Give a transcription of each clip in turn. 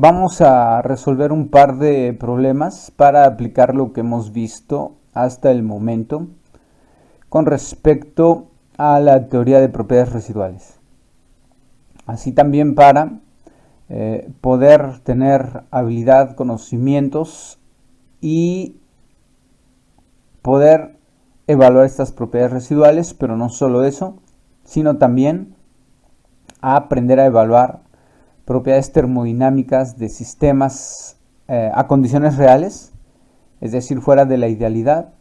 Vamos a resolver un par de problemas para aplicar lo que hemos visto hasta el momento con respecto a la teoría de propiedades residuales. Así también para poder tener habilidad, conocimientos y poder evaluar estas propiedades residuales, pero no solo eso, sino también a aprender a evaluar propiedades termodinámicas de sistemas a condiciones reales, es decir, fuera de la idealidad,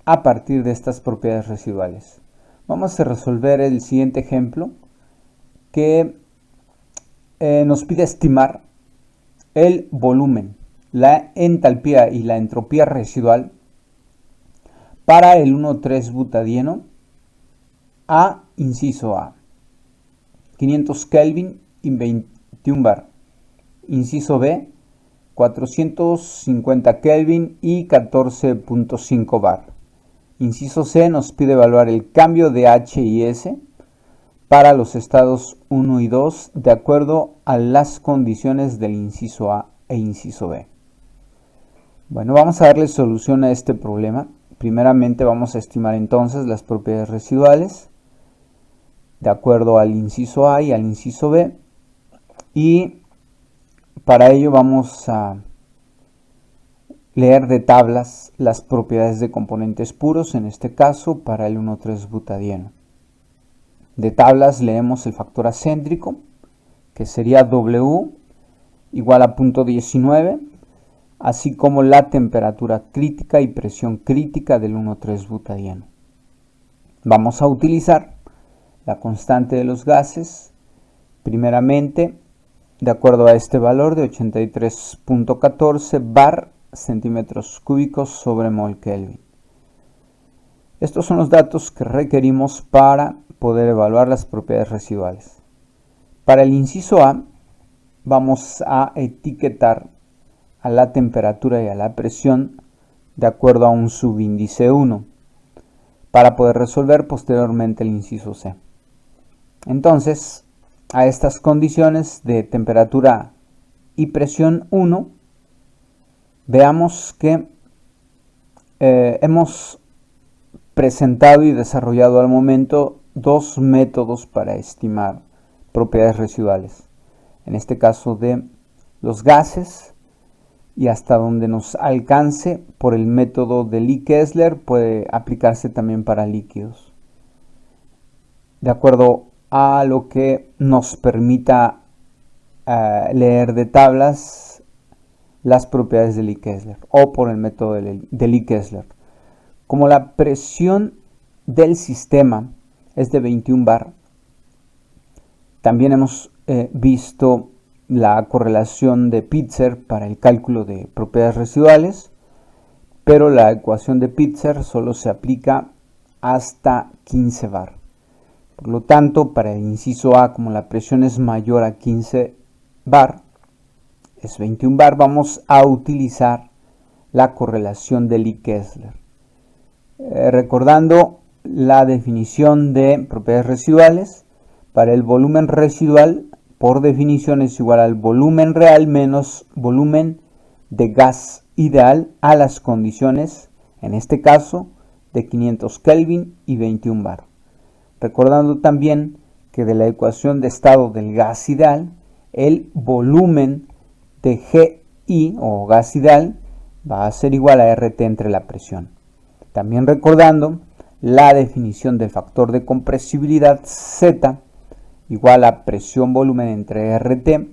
a partir de estas propiedades residuales. Vamos a resolver el siguiente ejemplo que nos pide estimar el volumen, la entalpía y la entropía residual para el 1,3-butadieno a inciso A, 500 Kelvin y 21 bar. Inciso B, 450 Kelvin y 14.5 bar. Inciso C nos pide evaluar el cambio de H y S para los estados 1 y 2 de acuerdo a las condiciones del inciso A e inciso B. Bueno, vamos a darle solución a este problema. Primeramente vamos a estimar entonces las propiedades residuales de acuerdo al inciso A y al inciso B, y para ello vamos a leer de tablas las propiedades de componentes puros, en este caso para el 1,3-butadieno. De tablas leemos el factor acéntrico, que sería W igual a 0.19, así como la temperatura crítica y presión crítica del 1,3-butadieno. Vamos a utilizar la constante de los gases, primeramente, de acuerdo a este valor de 83.14 bar centímetros cúbicos sobre mol Kelvin. Estos son los datos que requerimos para poder evaluar las propiedades residuales. Para el inciso A, vamos a etiquetar a la temperatura y a la presión de acuerdo a un subíndice 1, para poder resolver posteriormente el inciso C. Entonces, a estas condiciones de temperatura y presión 1, veamos que hemos presentado y desarrollado al momento dos métodos para estimar propiedades residuales. En este caso de los gases, y hasta donde nos alcance por el método de Lee-Kessler, puede aplicarse también para líquidos, de acuerdo a lo que nos permita leer de tablas las propiedades de Lee-Kessler o por el método de Lee-Kessler. Como la presión del sistema es de 21 bar, también hemos visto la correlación de Pitzer para el cálculo de propiedades residuales, pero la ecuación de Pitzer solo se aplica hasta 15 bar. Por lo tanto, para el inciso A, como la presión es mayor a 15 bar, es 21 bar, vamos a utilizar la correlación de Lee-Kessler. Recordando la definición de propiedades residuales, para el volumen residual, por definición, es igual al volumen real menos volumen de gas ideal a las condiciones, en este caso, de 500 Kelvin y 21 bar. Recordando también que de la ecuación de estado del gas ideal, el volumen de GI o gas ideal va a ser igual a RT entre la presión. También recordando la definición del factor de compresibilidad Z igual a presión-volumen entre RT.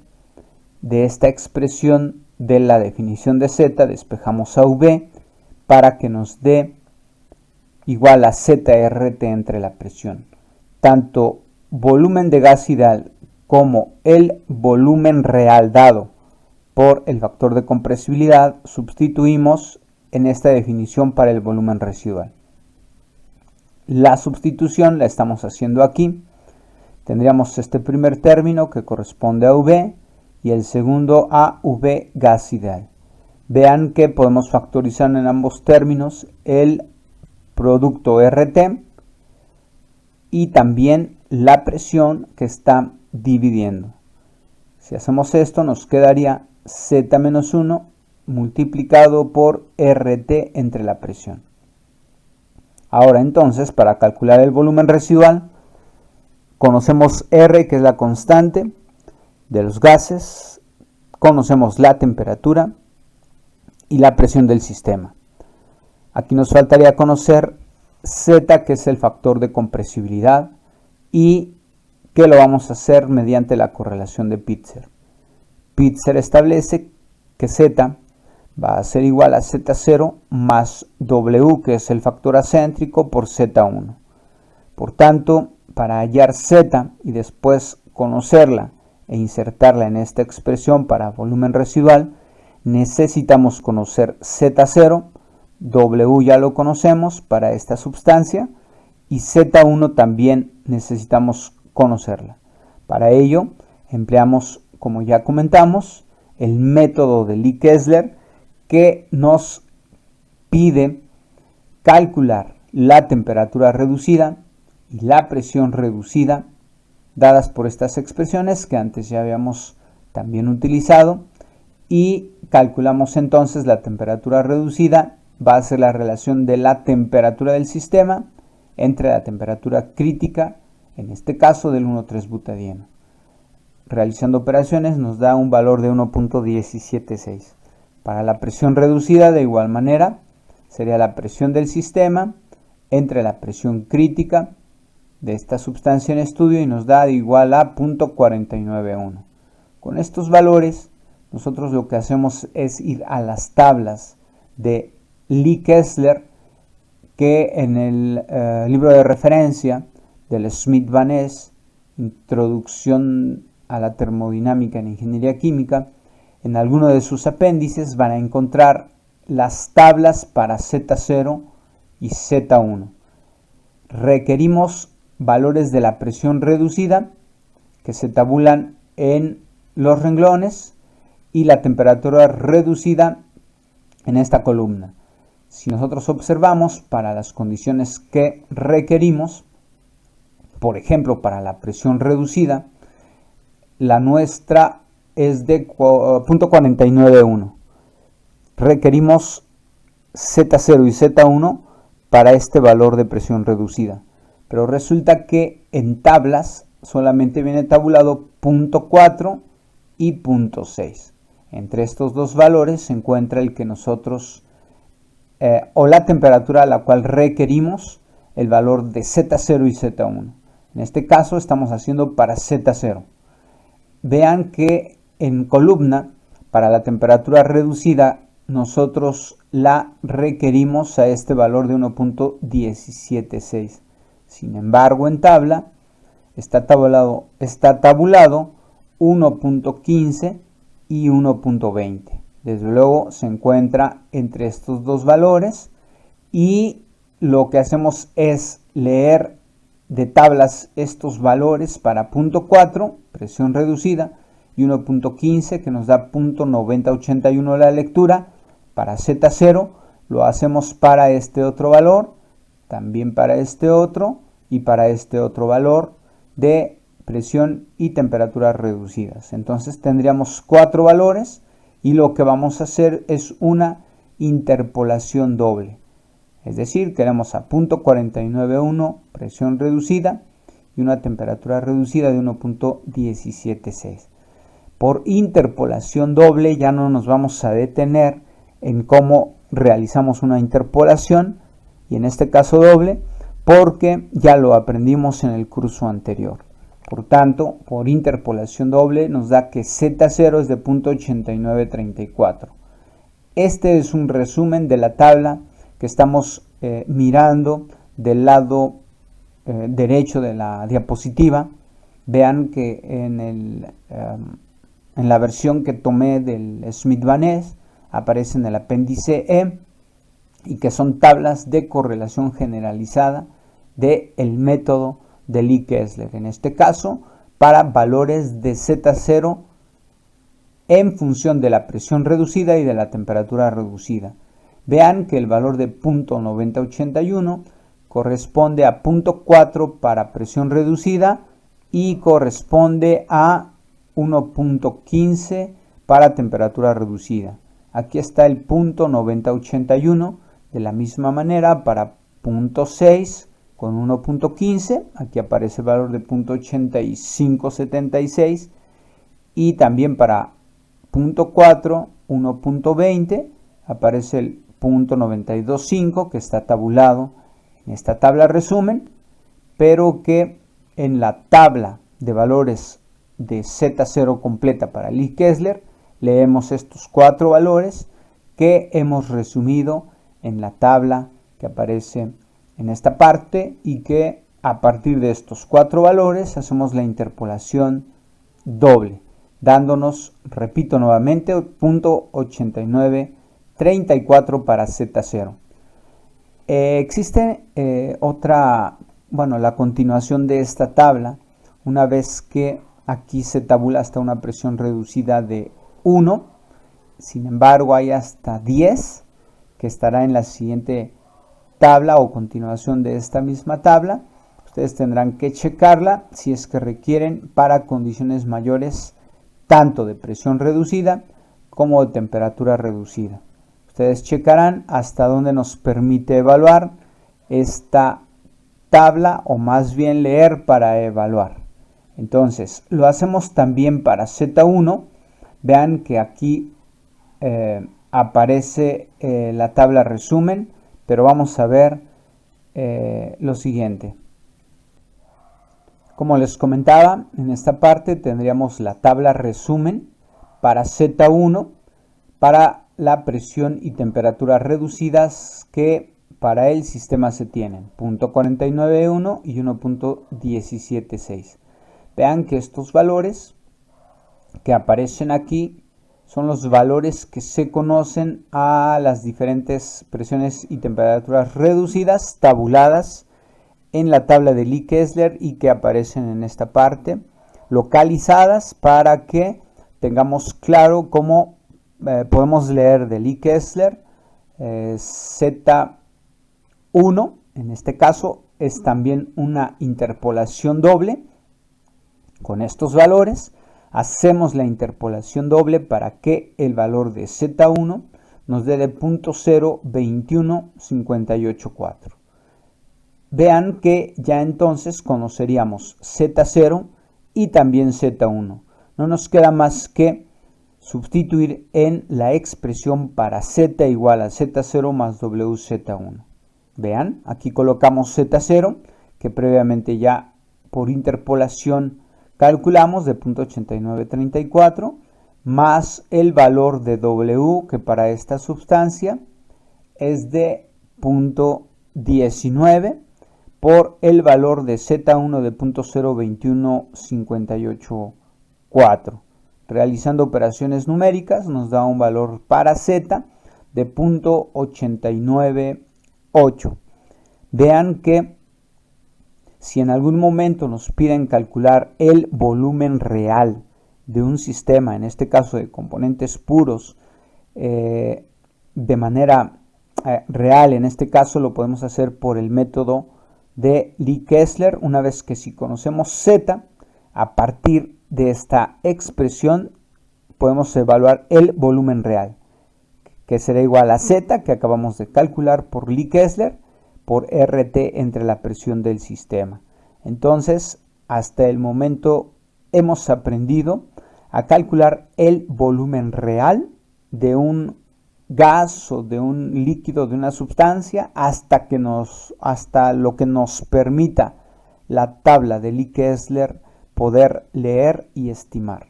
De esta expresión de la definición de Z despejamos a V para que nos dé igual a ZRT entre la presión. Tanto volumen de gas ideal como el volumen real dado por el factor de compresibilidad sustituimos en esta definición para el volumen residual. La sustitución la estamos haciendo aquí. Tendríamos este primer término que corresponde a V y el segundo a V gas ideal. Vean que podemos factorizar en ambos términos el producto RT y también la presión que está dividiendo. Si hacemos esto, nos quedaría Z menos 1 multiplicado por RT entre la presión. Ahora entonces, para calcular el volumen residual, conocemos R, que es la constante de los gases, conocemos la temperatura y la presión del sistema. Aquí nos faltaría conocer Z, que es el factor de compresibilidad, y que lo vamos a hacer mediante la correlación de Pitzer. Pitzer establece que Z va a ser igual a Z0 más W, que es el factor acéntrico, por Z1. Por tanto, para hallar Z y después conocerla e insertarla en esta expresión para volumen residual, necesitamos conocer Z0, W ya lo conocemos para esta sustancia, y Z1 también necesitamos conocerla. Para ello, empleamos, como ya comentamos, el método de Lee-Kessler, que nos pide calcular la temperatura reducida y la presión reducida, dadas por estas expresiones que antes ya habíamos también utilizado, y calculamos entonces la temperatura reducida. Va a ser la relación de la temperatura del sistema entre la temperatura crítica, en este caso del 1,3-butadieno. Realizando operaciones nos da un valor de 1.176. Para la presión reducida, de igual manera, sería la presión del sistema entre la presión crítica de esta sustancia en estudio y nos da igual a 0.491. Con estos valores, nosotros lo que hacemos es ir a las tablas de Lee-Kessler, que en el libro de referencia del Smith-Van Ness, Introducción a la termodinámica en ingeniería química, en alguno de sus apéndices van a encontrar las tablas para Z0 y Z1. Requerimos valores de la presión reducida que se tabulan en los renglones y la temperatura reducida en esta columna. Si nosotros observamos para las condiciones que requerimos, por ejemplo para la presión reducida, la nuestra es de 0.491. Requerimos Z0 y Z1 para este valor de presión reducida, pero resulta que en tablas solamente viene tabulado 0.4 y 0.6. Entre estos dos valores se encuentra el que nosotros, o la temperatura a la cual requerimos el valor de Z0 y Z1. En este caso estamos haciendo para Z0. Vean que en columna, para la temperatura reducida, nosotros la requerimos a este valor de 1.176. Sin embargo, en tabla está tabulado 1.15 y 1.20. Desde luego se encuentra entre estos dos valores y lo que hacemos es leer de tablas estos valores para 0.4, presión reducida, y 1.15 que nos da 0.9081 la lectura. Para Z0 lo hacemos para este otro valor, también para este otro y para este otro valor de presión y temperatura reducidas. Entonces tendríamos 4 valores y lo que vamos a hacer es una interpolación doble. Es decir, queremos a 0.491 presión reducida y una temperatura reducida de 1.176. Por interpolación doble ya no nos vamos a detener en cómo realizamos una interpolación, y en este caso doble, porque ya lo aprendimos en el curso anterior. Por tanto, por interpolación doble nos da que Z0 es de 0.8934. Este es un resumen de la tabla que estamos mirando del lado derecho de la diapositiva. Vean que en la versión que tomé del Smith-Van Ness aparece en el apéndice E, y que son tablas de correlación generalizada del método de Lee-Kessler, en este caso para valores de Z0 en función de la presión reducida y de la temperatura reducida. Vean que el valor de 0.9081 corresponde a 0.4 para presión reducida y corresponde a 1.15 para temperatura reducida. Aquí está el punto 9081, de la misma manera para punto 6 con 1.15, aquí aparece el valor de punto 8576, y también para punto 4, 1.20, aparece el punto 925 que está tabulado en esta tabla resumen, pero que en la tabla de valores de Z0 completa para Lee Kessler leemos estos 4 valores que hemos resumido en la tabla que aparece en esta parte, y que a partir de estos 4 valores hacemos la interpolación doble, dándonos, repito nuevamente, punto 8934 para Z0. Existe la continuación de esta tabla, una vez que aquí se tabula hasta una presión reducida de 1, sin embargo hay hasta 10, que estará en la siguiente tabla o continuación de esta misma tabla. Ustedes tendrán que checarla si es que requieren para condiciones mayores tanto de presión reducida como de temperatura reducida. Ustedes checarán hasta dónde nos permite evaluar esta tabla, o más bien leer para evaluar. Entonces, lo hacemos también para Z1. Vean que aquí aparece la tabla resumen, pero vamos a ver lo siguiente. Como les comentaba, en esta parte tendríamos la tabla resumen para Z1 para la presión y temperatura reducidas que para el sistema se tienen, punto 49.1 y 1.176. Vean que estos valores que aparecen aquí son los valores que se conocen a las diferentes presiones y temperaturas reducidas tabuladas en la tabla de Lee Kessler y que aparecen en esta parte, localizadas para que tengamos claro cómo podemos leer de Lee Kessler. Z1 en este caso es también una interpolación doble con estos valores. Hacemos la interpolación doble para que el valor de Z1 nos dé de 0.02158.4. Vean que ya entonces conoceríamos Z0 y también Z1. No nos queda más que sustituir en la expresión para Z igual a Z0 más WZ1. Vean, aquí colocamos Z0, que previamente ya por interpolación calculamos de 0.8934, más el valor de W, que para esta sustancia es de 0.19, por el valor de Z1 de 0.02158.4. Realizando operaciones numéricas nos da un valor para Z de 0.898. Vean que si en algún momento nos piden calcular el volumen real de un sistema, en este caso de componentes puros, de manera real, en este caso lo podemos hacer por el método de Lee Kessler. Una vez que si conocemos Z, a partir de esta expresión podemos evaluar el volumen real, que será igual a Z, que acabamos de calcular por Lee Kessler, por RT entre la presión del sistema. Entonces, hasta el momento hemos aprendido a calcular el volumen real de un gas o de un líquido, de una sustancia, hasta lo que nos permita la tabla de Lee Kessler poder leer y estimar.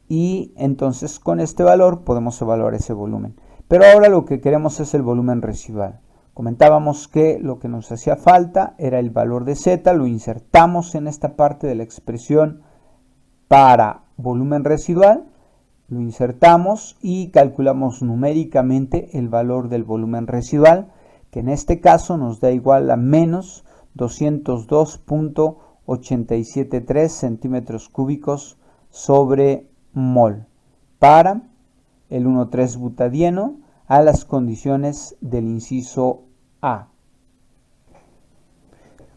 Y entonces con este valor podemos evaluar ese volumen. Pero ahora lo que queremos es el volumen residual. Comentábamos que lo que nos hacía falta era el valor de Z, lo insertamos en esta parte de la expresión para volumen residual, lo insertamos y calculamos numéricamente el valor del volumen residual, que en este caso nos da igual a menos 202.873 centímetros cúbicos sobre mol para el 1,3-butadieno a las condiciones del inciso A.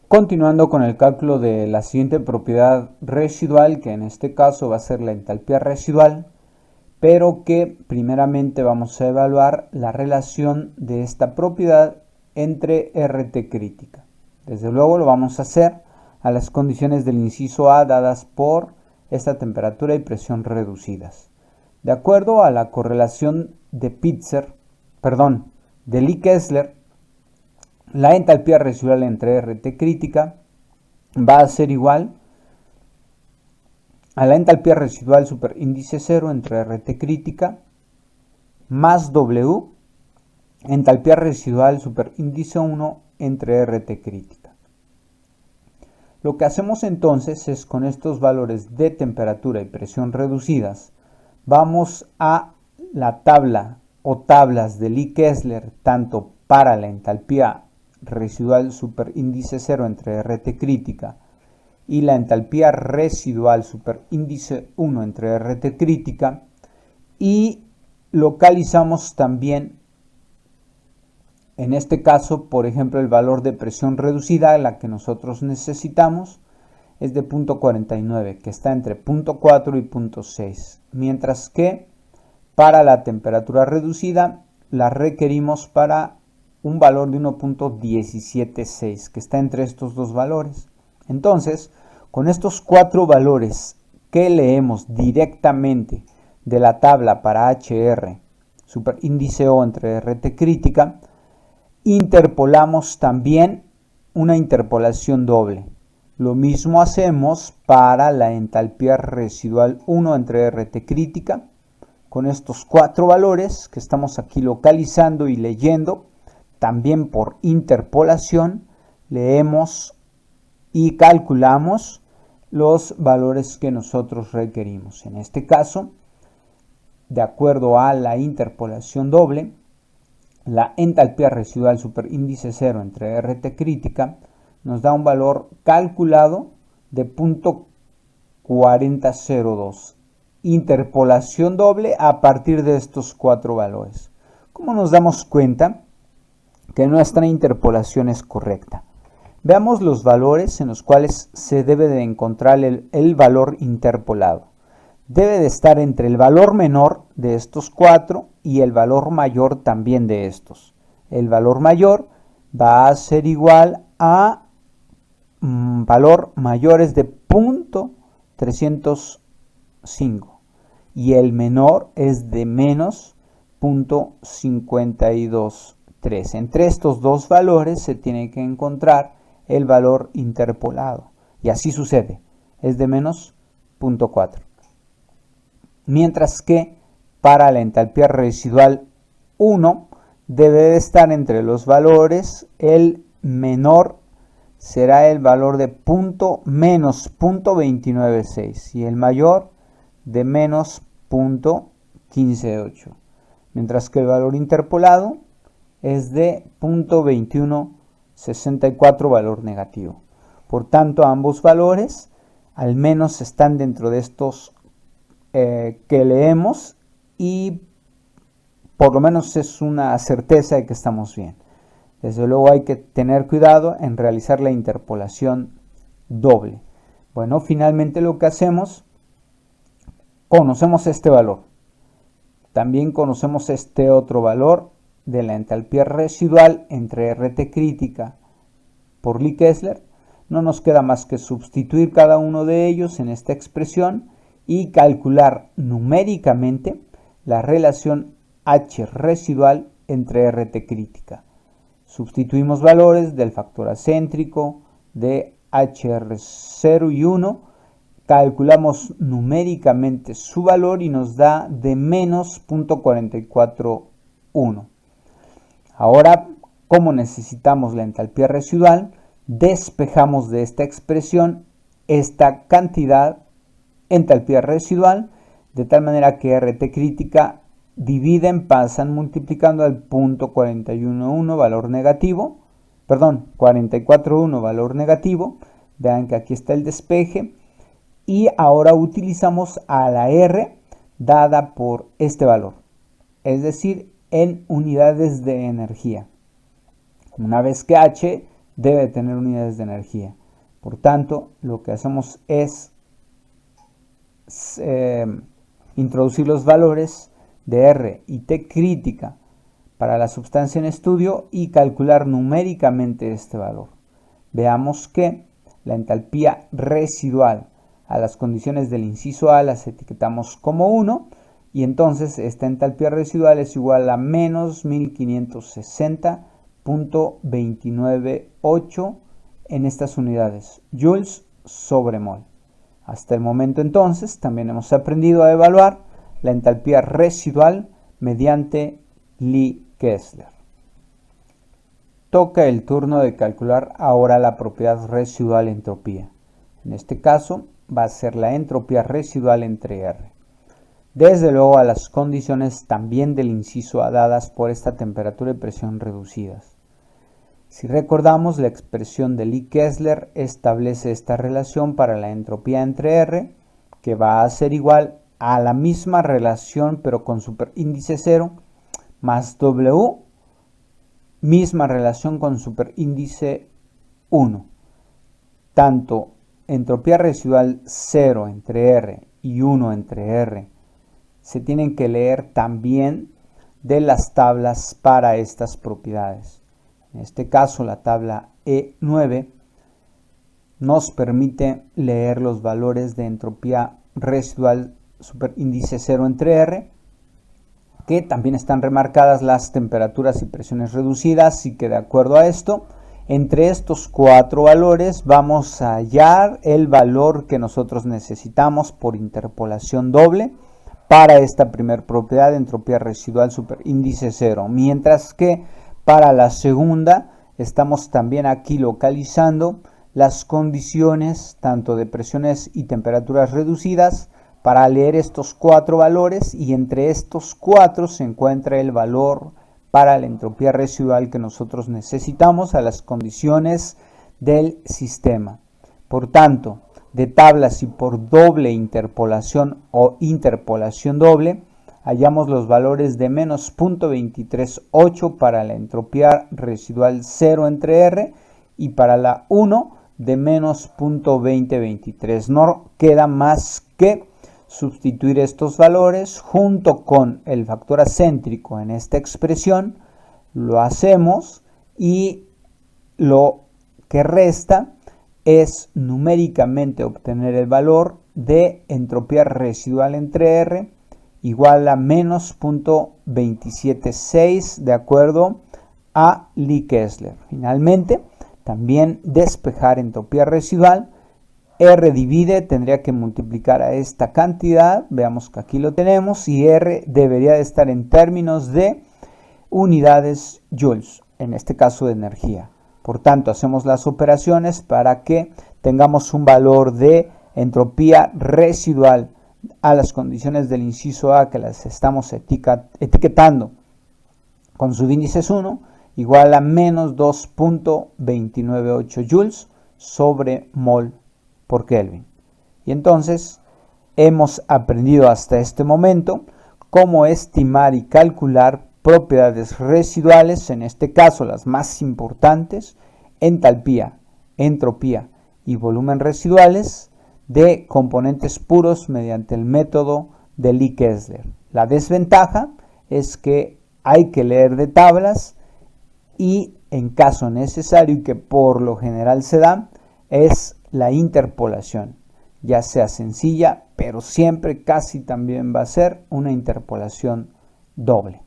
Continuando con el cálculo de la siguiente propiedad residual, que en este caso va a ser la entalpía residual, pero que primeramente vamos a evaluar la relación de esta propiedad entre RT crítica. Desde luego lo vamos a hacer a las condiciones del inciso A dadas por esta temperatura y presión reducidas. De acuerdo a la correlación de de Lee-Kessler, la entalpía residual entre RT crítica va a ser igual a la entalpía residual superíndice 0 entre RT crítica más W entalpía residual superíndice 1 entre RT crítica. Lo que hacemos entonces es, con estos valores de temperatura y presión reducidas, vamos a la tabla o tablas de Lee-Kessler tanto para la entalpía residual superíndice 0 entre RT crítica y la entalpía residual superíndice 1 entre RT crítica, y localizamos también, en este caso, por ejemplo, el valor de presión reducida, la que nosotros necesitamos, es de 0.49, que está entre 0.4 y 0.6, mientras que para la temperatura reducida la requerimos para un valor de 1.176, que está entre estos dos valores. Entonces, con estos cuatro valores que leemos directamente de la tabla para HR, superíndice O entre RT crítica, interpolamos también una interpolación doble. Lo mismo hacemos para la entalpía residual 1 entre RT crítica. Con estos cuatro valores que estamos aquí localizando y leyendo, también por interpolación, leemos y calculamos los valores que nosotros requerimos. En este caso, de acuerdo a la interpolación doble, la entalpía residual superíndice 0 entre RT crítica nos da un valor calculado de 0.4002. Interpolación doble a partir de estos cuatro valores. ¿Cómo nos damos cuenta que nuestra interpolación es correcta? Veamos los valores en los cuales se debe de encontrar el valor interpolado. Debe de estar entre el valor menor de estos cuatro y el valor mayor también de estos. El valor mayor va a ser igual a valor mayor es de 0.305 y el menor es de menos 0.523. Entre estos dos valores se tiene que encontrar el valor interpolado, y así sucede, es de menos 0.4. Mientras que para la entalpía residual 1 debe de estar entre los valores, el menor será el valor de menos 0.296 y el mayor de menos 0.158, mientras que el valor interpolado es de 0.2164, valor negativo. Por tanto, ambos valores al menos están dentro de estos que leemos, y por lo menos es una certeza de que estamos bien. Desde luego hay que tener cuidado en realizar la interpolación doble. Bueno, finalmente lo que hacemos, conocemos este valor. También conocemos este otro valor de la entalpía residual entre RT crítica por Lee-Kessler. No nos queda más que sustituir cada uno de ellos en esta expresión y calcular numéricamente la relación H residual entre RT crítica. Sustituimos valores del factor acéntrico de HR0 y 1, calculamos numéricamente su valor y nos da de menos 0.441. Ahora, como necesitamos la entalpía residual, despejamos de esta expresión esta cantidad entalpía residual, de tal manera que RT crítica pasan multiplicando al 0.411 valor negativo, 44.1 valor negativo. Vean que aquí está el despeje, y ahora utilizamos a la R dada por este valor, es decir, en unidades de energía, una vez que H debe tener unidades de energía. Por tanto, lo que hacemos es introducir los valores de R y T crítica para la sustancia en estudio y calcular numéricamente este valor. Veamos que la entalpía residual a las condiciones del inciso A las etiquetamos como 1 y entonces esta entalpía residual es igual a menos 1560.298 en estas unidades, joules sobre mol. Hasta el momento entonces también hemos aprendido a evaluar la entalpía residual mediante Lie-Kessler. Toca el turno de calcular ahora la propiedad residual entropía. En este caso va a ser la entropía residual entre R. Desde luego a las condiciones también del inciso A dadas por esta temperatura y presión reducidas. Si recordamos, la expresión de Lie-Kessler establece esta relación para la entropía entre R, que va a ser igual a la misma relación pero con superíndice 0, más W, misma relación con superíndice 1. Tanto entropía residual 0 entre R y 1 entre R se tienen que leer también de las tablas para estas propiedades. En este caso, la tabla E9 nos permite leer los valores de entropía residual superíndice 0 entre R, que también están remarcadas las temperaturas y presiones reducidas, y que de acuerdo a esto, entre estos 4 valores vamos a hallar el valor que nosotros necesitamos por interpolación doble para esta primera propiedad de entropía residual superíndice 0, mientras que para la segunda estamos también aquí localizando las condiciones tanto de presiones y temperaturas reducidas para leer estos 4 valores, y entre estos 4 se encuentra el valor para la entropía residual que nosotros necesitamos a las condiciones del sistema. Por tanto, de tablas y por doble interpolación o interpolación doble, hallamos los valores de menos 0.238 para la entropía residual 0 entre R y para la 1 de menos 0.2023. No queda más que sustituir estos valores junto con el factor acéntrico en esta expresión. Lo hacemos y lo que resta es numéricamente obtener el valor de entropía residual entre R igual a menos 0.276 de acuerdo a Lie-Kessler. Finalmente, también despejar entropía residual. R divide, tendría que multiplicar a esta cantidad, veamos que aquí lo tenemos, y R debería de estar en términos de unidades joules, en este caso de energía. Por tanto, hacemos las operaciones para que tengamos un valor de entropía residual a las condiciones del inciso A que las estamos etiquetando con subíndices 1, igual a menos 2.298 joules sobre mol por Kelvin. Y entonces hemos aprendido hasta este momento cómo estimar y calcular propiedades residuales, en este caso las más importantes, entalpía, entropía y volumen residuales de componentes puros mediante el método de Lie-Kessler. La desventaja es que hay que leer de tablas y en caso necesario, y que por lo general se da, es la interpolación, ya sea sencilla, pero siempre casi también va a ser una interpolación doble.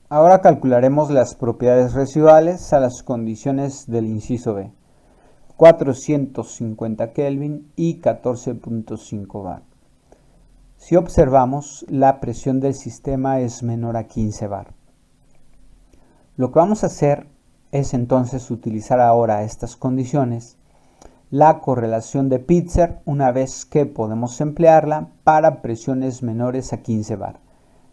Ahora calcularemos las propiedades residuales a las condiciones del inciso B, 450 Kelvin y 14.5 bar. Si observamos, la presión del sistema es menor a 15 bar. Lo que vamos a hacer es entonces utilizar ahora estas condiciones, la correlación de Pitzer, una vez que podemos emplearla para presiones menores a 15 bar.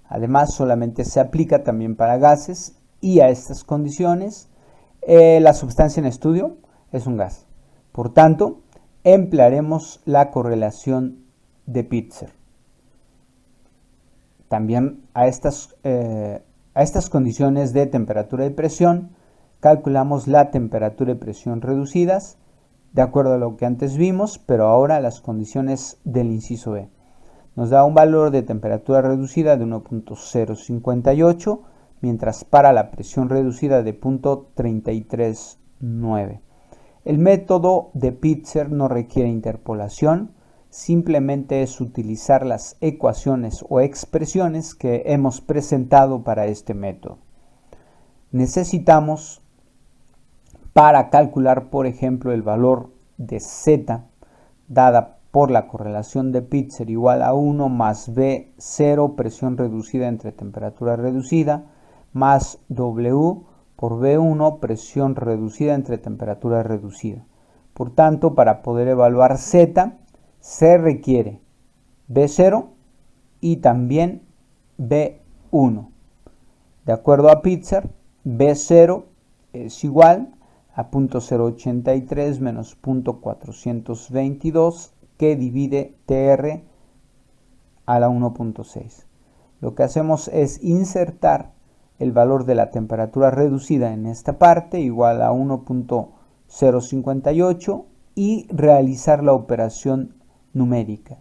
Además, solamente se aplica también para gases, y a estas condiciones la sustancia en estudio es un gas. Por tanto, emplearemos la correlación de Pitzer. También a estas condiciones de temperatura y presión calculamos la temperatura y presión reducidas de acuerdo a lo que antes vimos, pero ahora las condiciones del inciso B. nos da un valor de temperatura reducida de 1.058, mientras para la presión reducida de 0.339. El método de Pitzer no requiere interpolación, simplemente es utilizar las ecuaciones o expresiones que hemos presentado para este método. Necesitamos, para calcular, por ejemplo, el valor de Z, dada por la correlación de Pitzer igual a 1 más V0, presión reducida entre temperatura reducida, más W por V1, presión reducida entre temperatura reducida. Por tanto, para poder evaluar Z, se requiere V0 y también V1. De acuerdo a Pitzer, V0 es igual a 0.083 menos 0.422 que divide TR a la 1.6. Lo que hacemos es insertar el valor de la temperatura reducida en esta parte igual a 1.058 y realizar la operación numérica.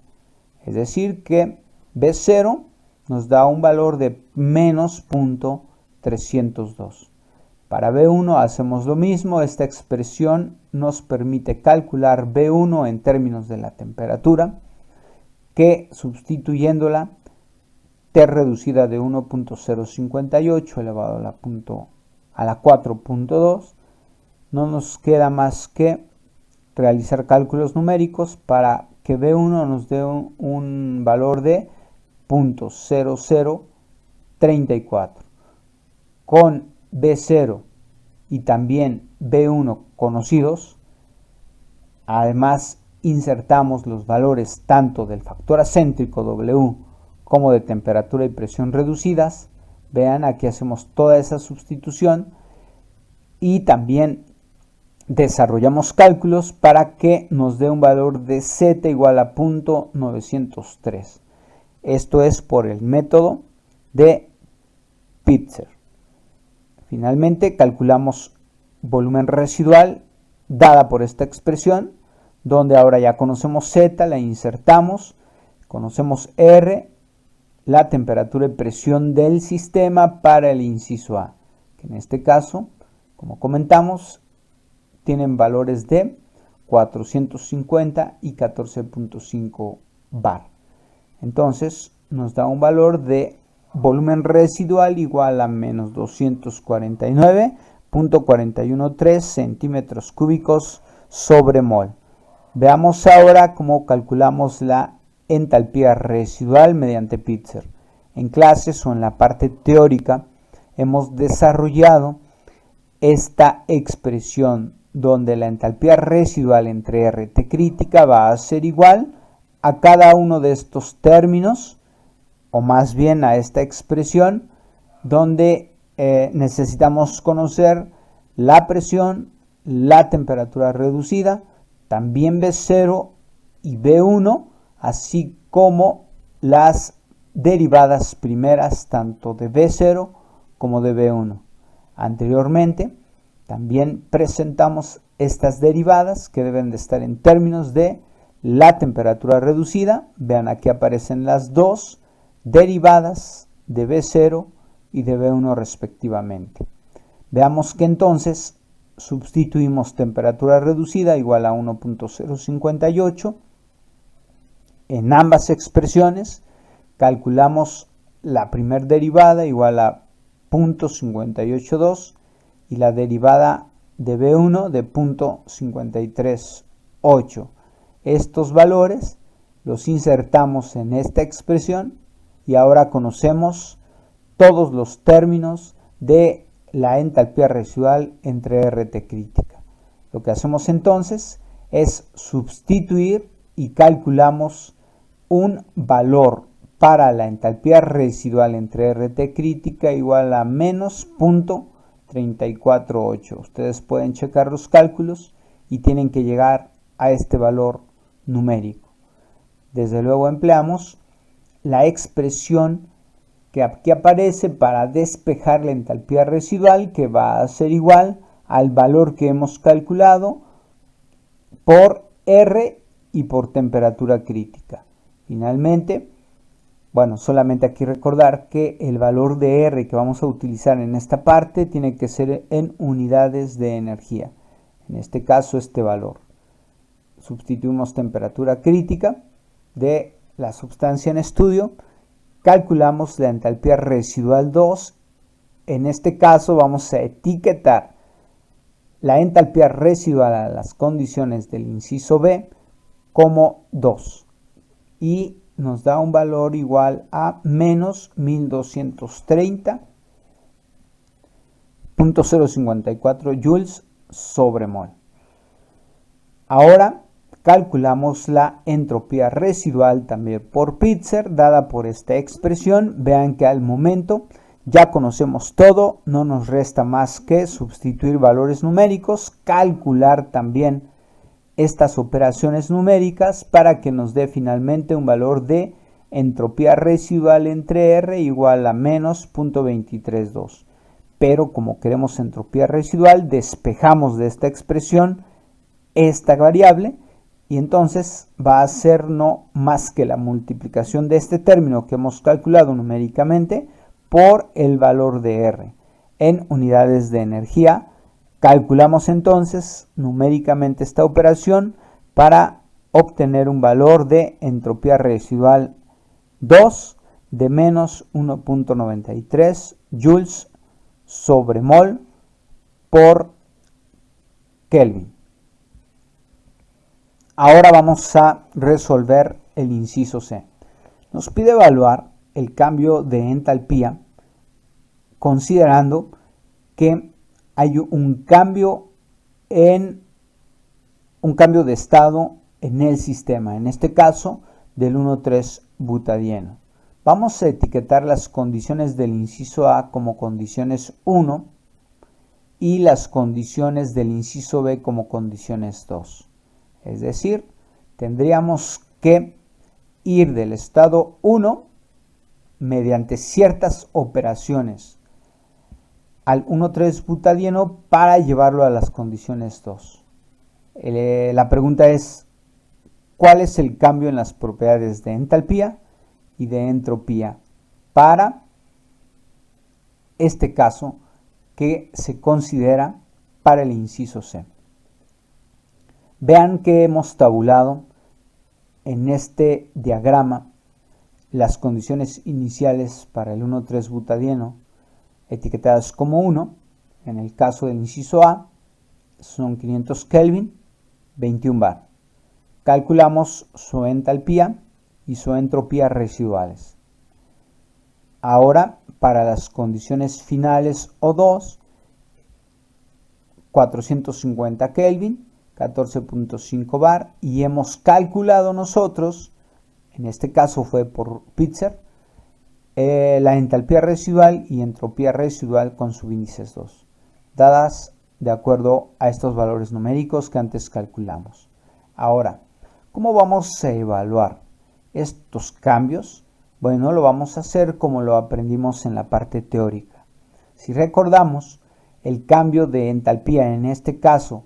Es decir que V0 nos da un valor de menos 0.302. Para V1 hacemos lo mismo. Esta expresión nos permite calcular V1 en términos de la temperatura, que sustituyéndola, T reducida de 1.058 elevado a la 4.2, no nos queda más que realizar cálculos numéricos para que V1 nos dé un valor de 0.0034. Con V0 y también V1 conocidos, además insertamos los valores tanto del factor acéntrico W como de temperatura y presión reducidas. Vean, aquí hacemos toda esa sustitución y también desarrollamos cálculos para que nos dé un valor de Z igual a 0.903. Esto es por el método de Pitzer. Finalmente calculamos volumen residual dada por esta expresión, donde ahora ya conocemos Z, la insertamos, conocemos R, la temperatura y presión del sistema para el inciso A, que en este caso, como comentamos, tienen valores de 450 y 14.5 bar. Entonces nos da un valor de volumen residual igual a menos 249.413 centímetros cúbicos sobre mol. Veamos ahora cómo calculamos la entalpía residual mediante Pitzer. En clases o en la parte teórica hemos desarrollado esta expresión donde la entalpía residual entre RT crítica va a ser igual a cada uno de estos términos, o más bien a esta expresión donde necesitamos conocer la presión, la temperatura reducida, también V0 y V1, así como las derivadas primeras tanto de V0 como de V1. Anteriormente también presentamos estas derivadas que deben de estar en términos de la temperatura reducida. Vean, aquí aparecen las dos derivadas de V0 y de V1 respectivamente. Veamos que entonces sustituimos temperatura reducida igual a 1.058 en ambas expresiones. Calculamos la primera derivada igual a 0.582 y la derivada de V1 de 0.538. Estos valores los insertamos en esta expresión y ahora conocemos todos los términos de la entalpía residual entre RT crítica. Lo que hacemos entonces es sustituir y calculamos un valor para la entalpía residual entre RT crítica igual a menos 0.348. Ustedes pueden checar los cálculos y tienen que llegar a este valor numérico. Desde luego empleamos la expresión que aquí aparece para despejar la entalpía residual, que va a ser igual al valor que hemos calculado por R y por temperatura crítica. Finalmente, Bueno, solamente aquí recordar que el valor de R que vamos a utilizar en esta parte tiene que ser en unidades de energía. En este caso, este valor. Sustituimos temperatura crítica de la sustancia en estudio. Calculamos la entalpía residual 2. En este caso vamos a etiquetar la entalpía residual a las condiciones del inciso B como 2. Y nos da un valor igual a menos 1230.054 joules sobre mol. Ahora calculamos la entropía residual también por Pitzer, dada por esta expresión. Vean que al momento ya conocemos todo, no nos resta más que sustituir valores numéricos, calcular también estas operaciones numéricas para que nos dé finalmente un valor de entropía residual entre R igual a menos 0.232. Pero como queremos entropía residual, despejamos de esta expresión esta variable y entonces va a ser no más que la multiplicación de este término que hemos calculado numéricamente por el valor de R en unidades de energía. Calculamos entonces numéricamente esta operación para obtener un valor de entropía residual 2 de menos 1.93 joules sobre mol por Kelvin. Ahora vamos a resolver el inciso C. Nos pide evaluar el cambio de entalpía considerando que hay un cambio de estado en el sistema, en este caso del 1,3-butadieno. Vamos a etiquetar las condiciones del inciso A como condiciones 1 y las condiciones del inciso B como condiciones 2. Es decir, tendríamos que ir del estado 1 mediante ciertas operaciones al 1,3-butadieno para llevarlo a las condiciones 2. La pregunta es, ¿cuál es el cambio en las propiedades de entalpía y de entropía para este caso que se considera para el inciso C? Vean que hemos tabulado en este diagrama las condiciones iniciales para el 1,3-butadieno etiquetadas como 1. En el caso del inciso A son 500 Kelvin, 21 bar. Calculamos su entalpía y su entropía residuales. Ahora, para las condiciones finales O2, 450 Kelvin, 14.5 bar, y hemos calculado nosotros, en este caso fue por Pitzer, la entalpía residual y entropía residual con subíndices 2, dadas de acuerdo a estos valores numéricos que antes calculamos. Ahora, ¿cómo vamos a evaluar estos cambios? Bueno, lo vamos a hacer como lo aprendimos en la parte teórica. Si recordamos, el cambio de entalpía en este caso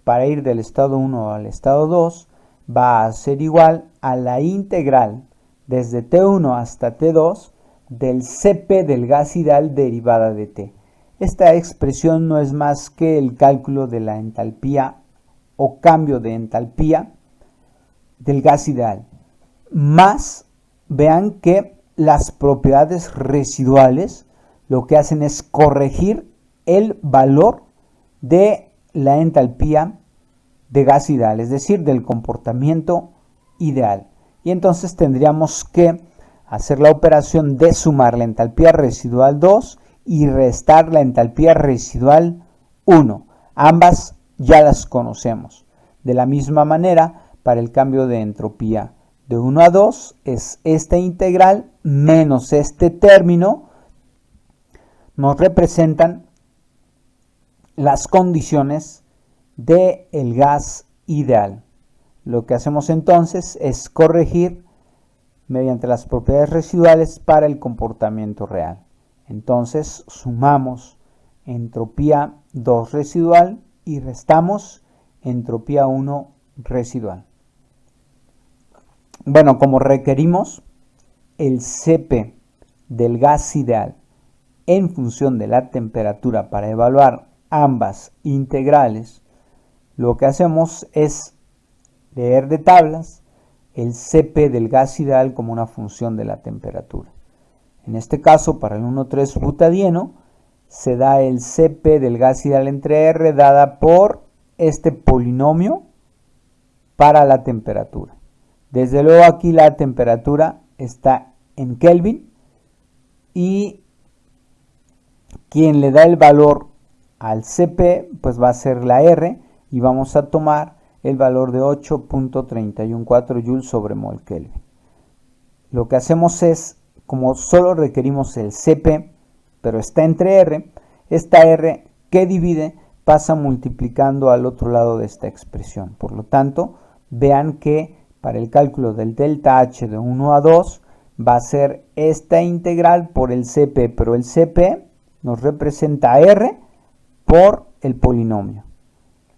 para ir del estado 1 al estado 2 va a ser igual a la integral desde T1 hasta T2 del Cp del gas ideal derivada de T. Esta expresión no es más que el cálculo de la entalpía o cambio de entalpía del gas ideal, más vean que las propiedades residuales lo que hacen es corregir el valor de la entalpía de gas ideal, es decir, del comportamiento ideal. Y entonces tendríamos que hacer la operación de sumar la entalpía residual 2 y restar la entalpía residual 1. Ambas ya las conocemos. De la misma manera, para el cambio de entropía de 1 a 2 es esta integral menos este término, nos representan las condiciones del gas ideal. Lo que hacemos entonces es corregir mediante las propiedades residuales para el comportamiento real. Entonces sumamos entropía 2 residual y restamos entropía 1 residual. Bueno, como requerimos el Cp del gas ideal en función de la temperatura para evaluar ambas integrales, lo que hacemos es leer de tablas el Cp del gas ideal como una función de la temperatura. En este caso, para el 1,3-butadieno, se da el Cp del gas ideal entre R dada por este polinomio para la temperatura. Desde luego aquí la temperatura está en Kelvin y quien le da el valor al Cp pues va a ser la R y vamos a tomar el valor de 8.314 joules sobre mol Kelvin. Lo que hacemos es, como solo requerimos el Cp, pero está entre R, esta R que divide pasa multiplicando al otro lado de esta expresión. Por lo tanto, vean que para el cálculo del delta H de 1 a 2 va a ser esta integral por el Cp, pero el Cp nos representa R por el polinomio.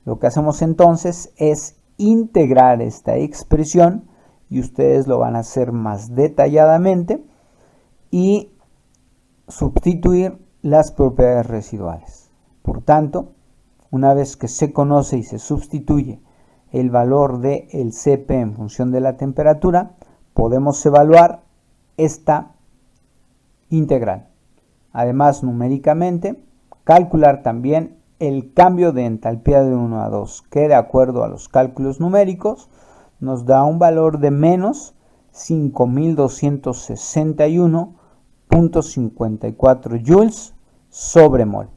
Lo que hacemos entonces es integrar esta expresión y ustedes lo van a hacer más detalladamente y sustituir las propiedades residuales. Por tanto, una vez que se conoce y se sustituye el valor del Cp en función de la temperatura, podemos evaluar esta integral. Además, numéricamente, calcular también el cambio de entalpía de 1 a 2, que de acuerdo a los cálculos numéricos nos da un valor de menos 5261.54 joules sobre mol.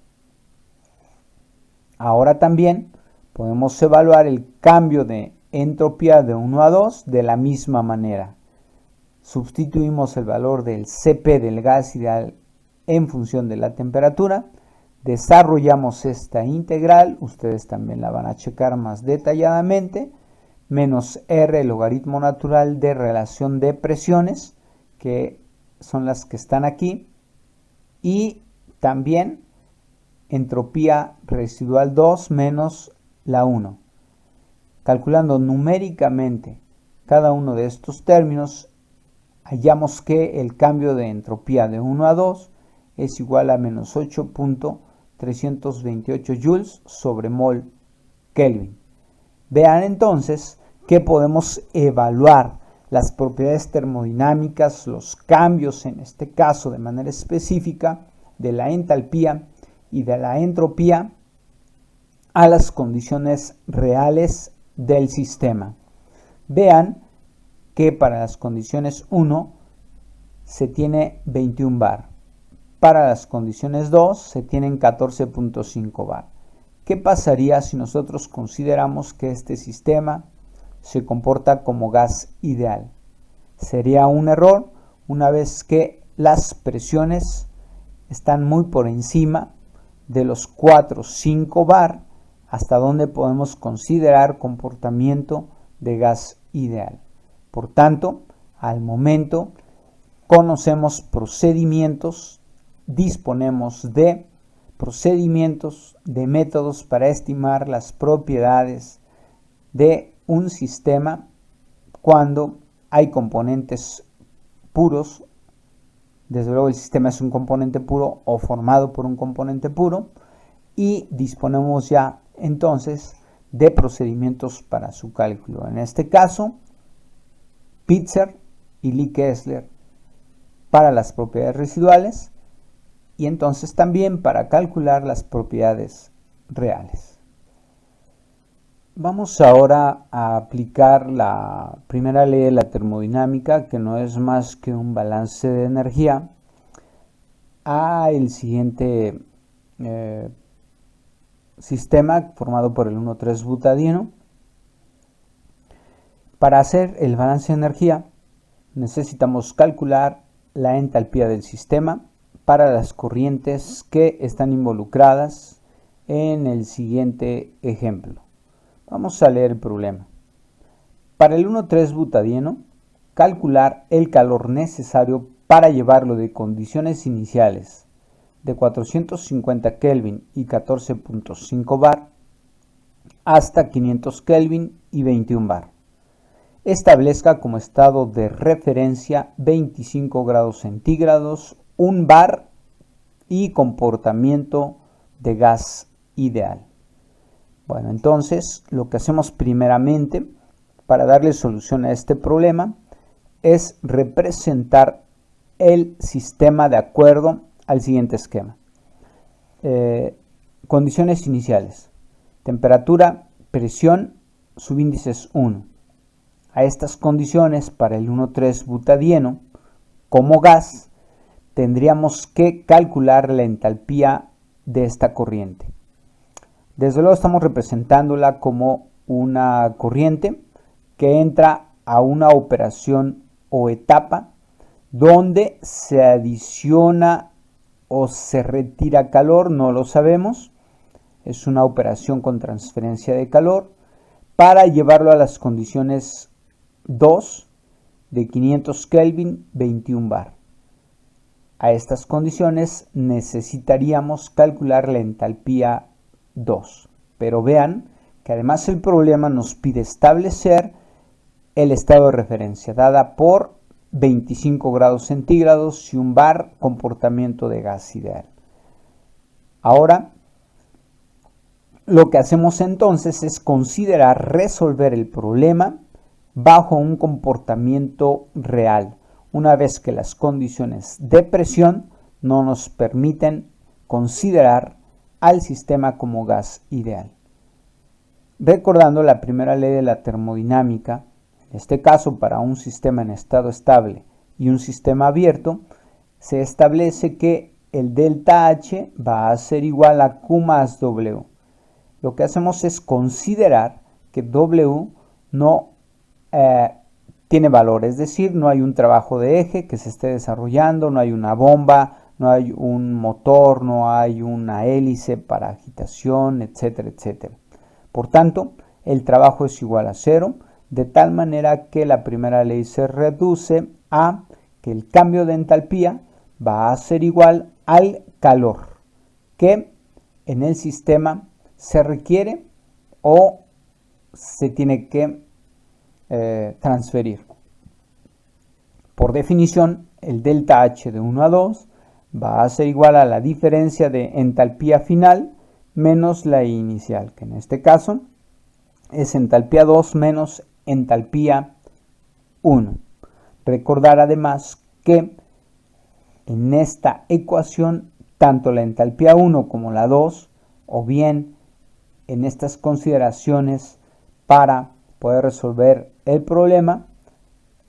Ahora también podemos evaluar el cambio de entropía de 1 a 2 de la misma manera. Sustituimos el valor del Cp del gas ideal en función de la temperatura, desarrollamos esta integral, ustedes también la van a checar más detalladamente, menos R, el logaritmo natural de relación de presiones, que son las que están aquí, y también entropía residual 2 menos la 1. Calculando numéricamente cada uno de estos términos, hallamos que el cambio de entropía de 1 a 2 es igual a menos 8.328 joules sobre mol Kelvin. Vean entonces que podemos evaluar las propiedades termodinámicas, los cambios en este caso de manera específica de la entalpía y de la entropía a las condiciones reales del sistema. Vean que para las condiciones 1 se tiene 21 bar, para las condiciones 2 se tienen 14.5 bar. ¿Qué pasaría si nosotros consideramos que este sistema se comporta como gas ideal? Sería un error una vez que las presiones están muy por encima de los 4-5 bar, hasta donde podemos considerar comportamiento de gas ideal. Por tanto, al momento conocemos procedimientos, disponemos de procedimientos, de métodos para estimar las propiedades de un sistema cuando hay componentes puros. Desde luego el sistema es un componente puro o formado por un componente puro, y disponemos ya entonces de procedimientos para su cálculo. En este caso, Pitzer y Lee Kessler para las propiedades residuales y entonces también para calcular las propiedades reales. Vamos ahora a aplicar la primera ley de la termodinámica, que no es más que un balance de energía, a el siguiente sistema formado por el 1,3-butadieno. Para hacer el balance de energía necesitamos calcular la entalpía del sistema para las corrientes que están involucradas en el siguiente ejemplo. Vamos a leer el problema. Para el 1,3-butadieno, calcular el calor necesario para llevarlo de condiciones iniciales de 450 Kelvin y 14.5 bar hasta 500 Kelvin y 21 bar. establezca como estado de referencia 25 grados centígrados, un bar y comportamiento de gas ideal. Bueno, entonces lo que hacemos primeramente para darle solución a este problema es representar el sistema de acuerdo al siguiente esquema. Condiciones iniciales: temperatura, presión, subíndice es 1. A estas condiciones, para el 1,3-butadieno como gas, tendríamos que calcular la entalpía de esta corriente. Desde luego estamos representándola como una corriente que entra a una operación o etapa donde se adiciona o se retira calor, no lo sabemos. Es una operación con transferencia de calor para llevarlo a las condiciones 2 de 500 Kelvin, 21 bar. A estas condiciones necesitaríamos calcular la entalpía 2. Pero vean que además el problema nos pide establecer el estado de referencia, dada por 25 grados centígrados y un bar, comportamiento de gas ideal. Ahora, lo que hacemos entonces es considerar resolver el problema bajo un comportamiento real, una vez que las condiciones de presión no nos permiten considerar al sistema como gas ideal. Recordando la primera ley de la termodinámica, en este caso para un sistema en estado estable y un sistema abierto, se establece que el delta H va a ser igual a Q más W. Lo que hacemos es considerar que W no tiene valor, es decir, no hay un trabajo de eje que se esté desarrollando, no hay una bomba, no hay un motor, no hay una hélice para agitación, etcétera, etcétera. Por tanto, el trabajo es igual a 0, de tal manera que la primera ley se reduce a que el cambio de entalpía va a ser igual al calor que en el sistema se requiere o se tiene que transferir. Por definición, el delta H de 1 a 2 va a ser igual a la diferencia de entalpía final menos la inicial, que en este caso es entalpía 2 menos entalpía 1. Recordar además que en esta ecuación tanto la entalpía 1 como la 2, o bien en estas consideraciones para poder resolver el problema,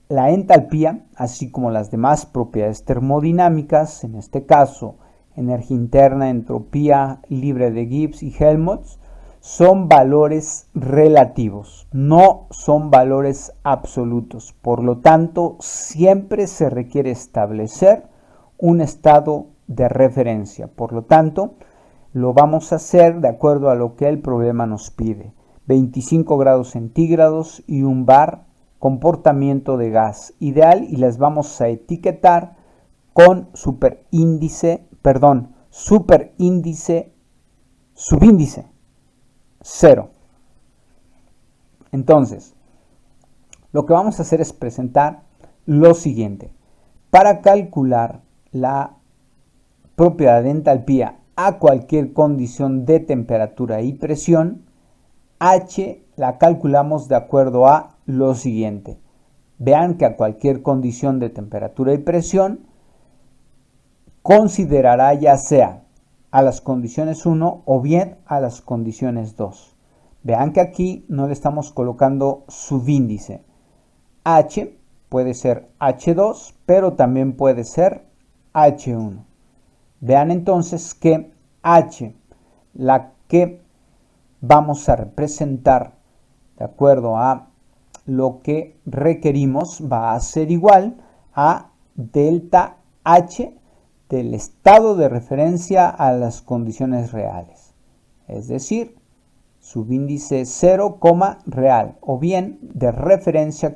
la entalpía, así como las demás propiedades termodinámicas, en este caso energía interna, entropía libre de Gibbs y Helmholtz, son valores relativos, no son valores absolutos. Por lo tanto, siempre se requiere establecer un estado de referencia. Por lo tanto, lo vamos a hacer de acuerdo a lo que el problema nos pide. 25 grados centígrados y un bar, comportamiento de gas ideal, y las vamos a etiquetar con subíndice 0. Entonces, lo que vamos a hacer es presentar lo siguiente. Para calcular la propiedad de entalpía a cualquier condición de temperatura y presión, H la calculamos de acuerdo a lo siguiente. Vean que a cualquier condición de temperatura y presión considerará ya sea a las condiciones 1 o bien a las condiciones 2. Vean que aquí no le estamos colocando subíndice. H puede ser H2, pero también puede ser H1. Vean entonces que H, la que vamos a representar de acuerdo a lo que requerimos, va a ser igual a delta H del estado de referencia a las condiciones reales, es decir, subíndice 0, real, o bien de referencia,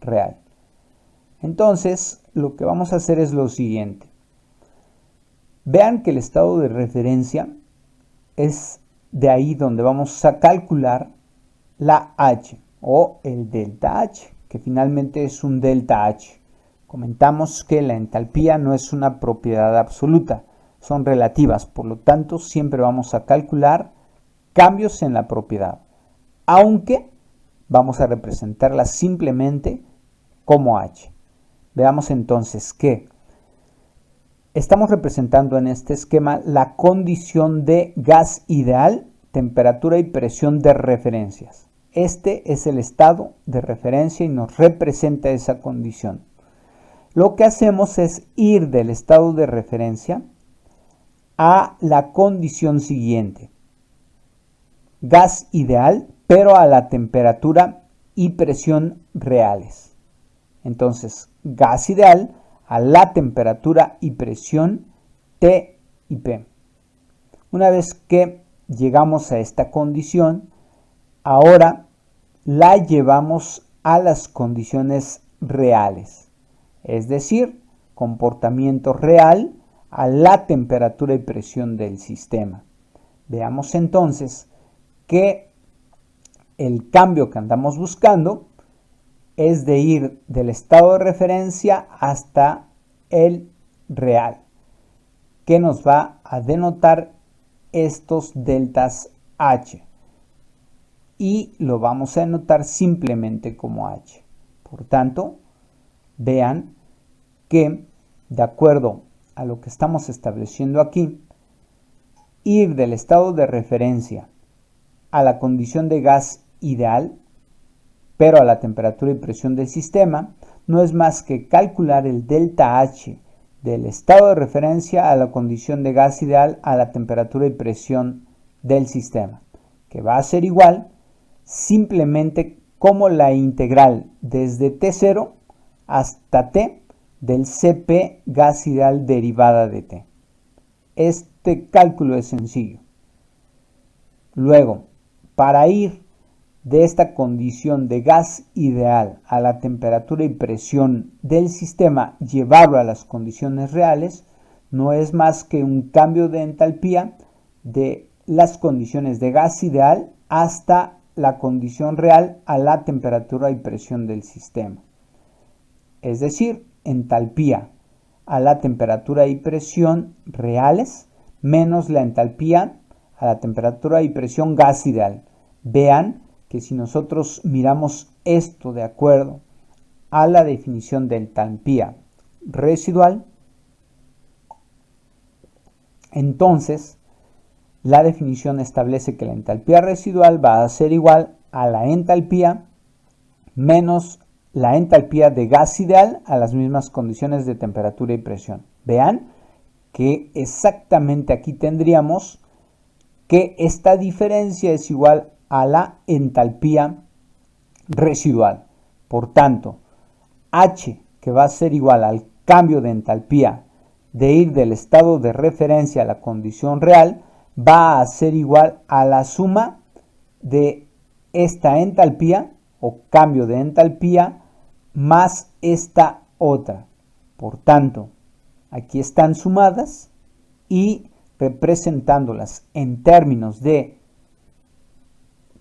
real. Entonces, lo que vamos a hacer es lo siguiente. Vean que el estado de referencia es de ahí donde vamos a calcular la H o el delta H. que finalmente es un delta H. Comentamos que la entalpía no es una propiedad absoluta, son relativas, por lo tanto siempre vamos a calcular cambios en la propiedad, aunque vamos a representarla simplemente como H. Veamos entonces que estamos representando en este esquema la condición de gas ideal, temperatura y presión de referencias. Este es el estado de referencia y nos representa esa condición. Lo que hacemos es ir del estado de referencia a la condición siguiente. Gas ideal, pero a la temperatura y presión reales. Entonces, gas ideal a la temperatura y presión T y P. Una vez que llegamos a esta condición, ahora la llevamos a las condiciones reales, es decir, comportamiento real a la temperatura y presión del sistema. Veamos entonces que el cambio que andamos buscando es de ir del estado de referencia hasta el real, que nos va a denotar estos deltas H, y lo vamos a denotar simplemente como H. Por tanto, vean que, de acuerdo a lo que estamos estableciendo aquí, ir del estado de referencia a la condición de gas ideal, pero a la temperatura y presión del sistema, no es más que calcular el delta H del estado de referencia a la condición de gas ideal a la temperatura y presión del sistema, que va a ser igual simplemente como la integral desde T0 hasta T del Cp gas ideal derivada de T. Este cálculo es sencillo. Luego, para ir de esta condición de gas ideal a la temperatura y presión del sistema, llevarlo a las condiciones reales, no es más que un cambio de entalpía de las condiciones de gas ideal hasta la condición real a la temperatura y presión del sistema. Es decir, entalpía a la temperatura y presión reales menos la entalpía a la temperatura y presión gas ideal. Vean que si nosotros miramos esto de acuerdo a la definición de entalpía residual, entonces la definición establece que la entalpía residual va a ser igual a la entalpía menos la entalpía de gas ideal a las mismas condiciones de temperatura y presión. Vean que exactamente aquí tendríamos que esta diferencia es igual a la entalpía residual. Por tanto, H, que va a ser igual al cambio de entalpía de ir del estado de referencia a la condición real, va a ser igual a la suma de esta entalpía o cambio de entalpía más esta otra. Por tanto, aquí están sumadas y representándolas en términos de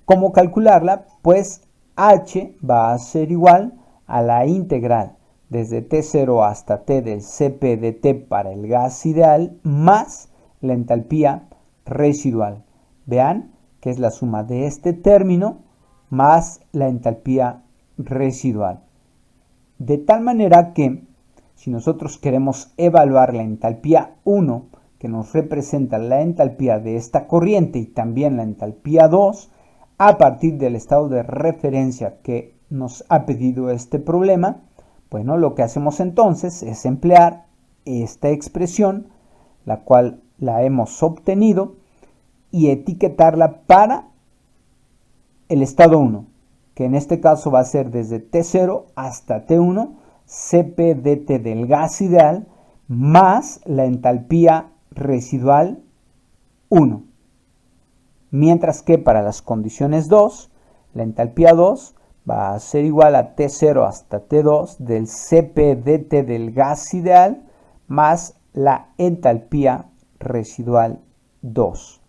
cómo calcularla, pues H va a ser igual a la integral desde T0 hasta T del Cp de T para el gas ideal más la entalpía residual. Vean que es la suma de este término más la entalpía residual. De tal manera que si nosotros queremos evaluar la entalpía 1, que nos representa la entalpía de esta corriente y también la entalpía 2, a partir del estado de referencia que nos ha pedido este problema, bueno, lo que hacemos entonces es emplear esta expresión, la cual la hemos obtenido, y etiquetarla para el estado 1, que en este caso va a ser desde T0 hasta T1, Cp dt del gas ideal, más la entalpía residual 1. Mientras que para las condiciones 2, la entalpía 2 va a ser igual a T0 hasta T2 del Cp dt del gas ideal más la entalpía residual 2.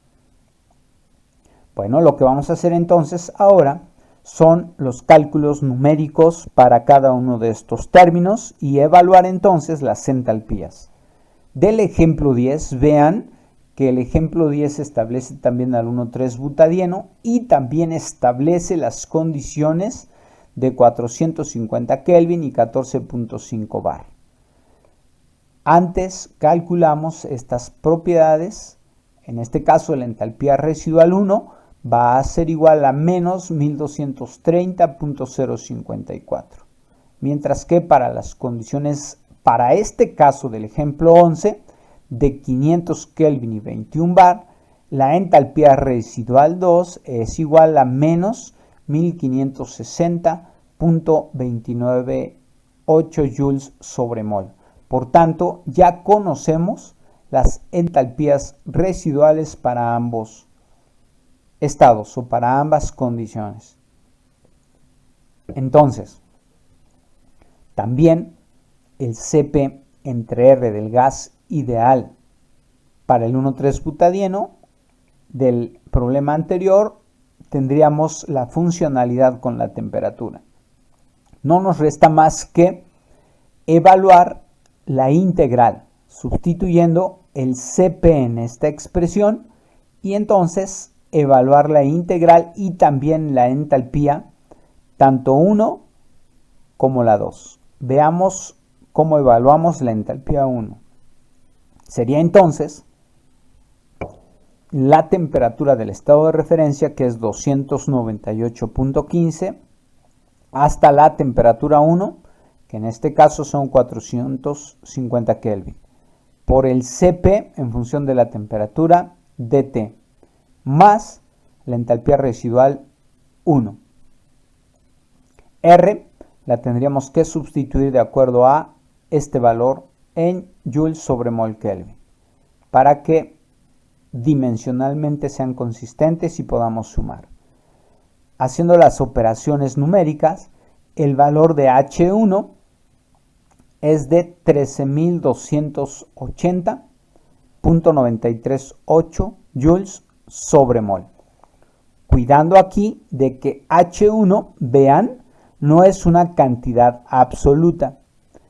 Bueno, lo que vamos a hacer entonces ahora son los cálculos numéricos para cada uno de estos términos y evaluar entonces las entalpías. Del ejemplo 10, vean que el ejemplo 10 establece también al 1,3-butadieno y también establece las condiciones de 450 Kelvin y 14.5 bar. Antes calculamos estas propiedades, en este caso la entalpía residual 1 va a ser igual a menos 1230.054, mientras que para las condiciones, para este caso del ejemplo 11, de 500 Kelvin y 21 bar, la entalpía residual 2 es igual a menos 1560.298 joules sobre mol. Por tanto, ya conocemos las entalpías residuales para ambos estados o para ambas condiciones. Entonces, también el Cp entre R del gas ideal para el 1,3-butadieno del problema anterior tendríamos la funcionalidad con la temperatura. No nos resta más que evaluar la integral sustituyendo el Cp en esta expresión y entonces evaluar la integral y también la entalpía, tanto 1 como la 2. Veamos cómo evaluamos la entalpía 1. Sería entonces la temperatura del estado de referencia, que es 298.15, hasta la temperatura 1, que en este caso son 450 Kelvin, por el Cp en función de la temperatura dt, más la entalpía residual 1. R la tendríamos que sustituir de acuerdo a este valor en joules sobre mol Kelvin, para que dimensionalmente sean consistentes y podamos sumar. Haciendo las operaciones numéricas, el valor de H1 es de 13.280.938 joules sobre mol. Cuidando aquí de que H1, vean, no es una cantidad absoluta,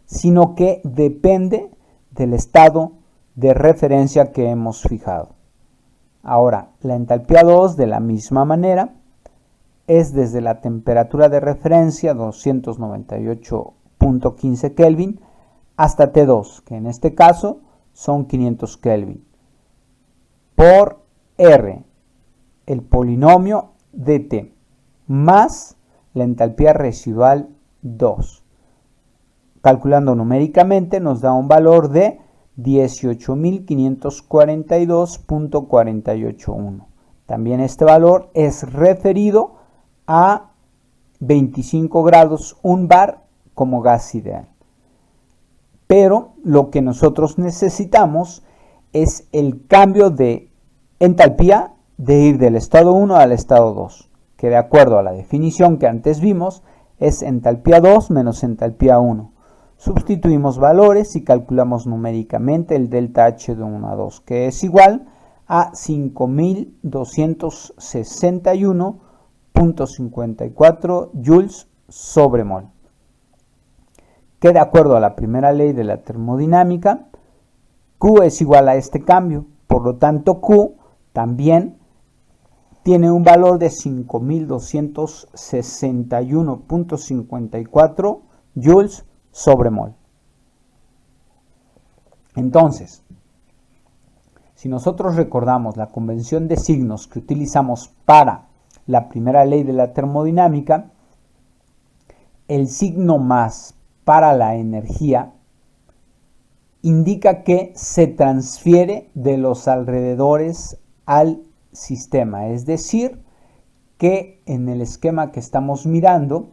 sino que depende del estado de referencia que hemos fijado. Ahora, la entalpía 2, de la misma manera, es desde la temperatura de referencia 298.15 Kelvin hasta T2, que en este caso son 500 Kelvin, por R, el polinomio dt, más la entalpía residual 2. Calculando numéricamente nos da un valor de 18.542.481. También este valor es referido a 25 grados 1 bar como gas ideal. Pero lo que nosotros necesitamos es el cambio de entalpía de ir del estado 1 al estado 2, que de acuerdo a la definición que antes vimos es entalpía 2 menos entalpía 1. Sustituimos valores y calculamos numéricamente el delta H de 1 a 2, que es igual a 5.261.54 joules sobre mol, que de acuerdo a la primera ley de la termodinámica, Q es igual a este cambio. Por lo tanto, Q también tiene un valor de 5.261.54 joules sobre mol. Entonces, si nosotros recordamos la convención de signos que utilizamos para la primera ley de la termodinámica, el signo más para la energía indica que se transfiere de los alrededores al sistema, es decir, que en el esquema que estamos mirando,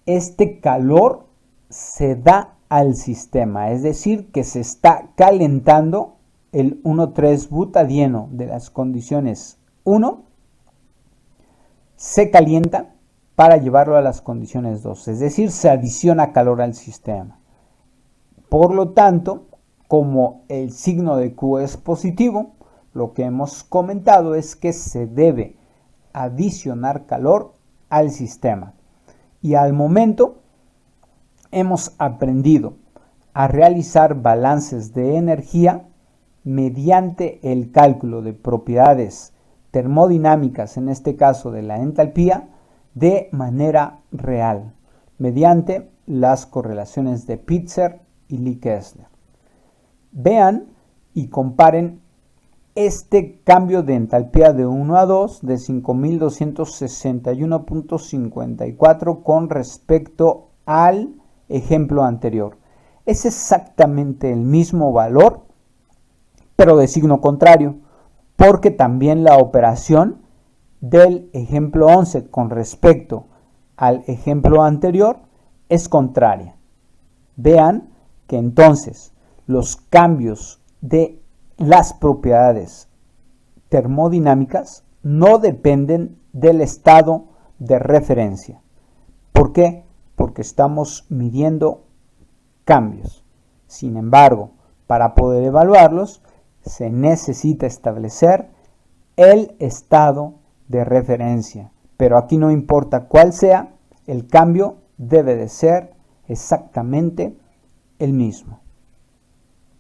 este calor se da al sistema, es decir, que se está calentando el 1,3-butadieno de las condiciones 1, se calienta para llevarlo a las condiciones 2, es decir, se adiciona calor al sistema. Por lo tanto, como el signo de Q es positivo, lo que hemos comentado es que se debe adicionar calor al sistema. Y al momento hemos aprendido a realizar balances de energía mediante el cálculo de propiedades termodinámicas, en este caso de la entalpía, de manera real, mediante las correlaciones de Pitzer y Lee Kessler. Vean y comparen este cambio de entalpía de 1 a 2 de 5261.54 con respecto al ejemplo anterior. Es exactamente el mismo valor, pero de signo contrario, porque también la operación del ejemplo 11 con respecto al ejemplo anterior es contraria. Vean que entonces los cambios de las propiedades termodinámicas no dependen del estado de referencia. ¿Por qué? Porque estamos midiendo cambios. Sin embargo, para poder evaluarlos, se necesita establecer el estado de referencia. Pero aquí no importa cuál sea, el cambio debe de ser exactamente el mismo.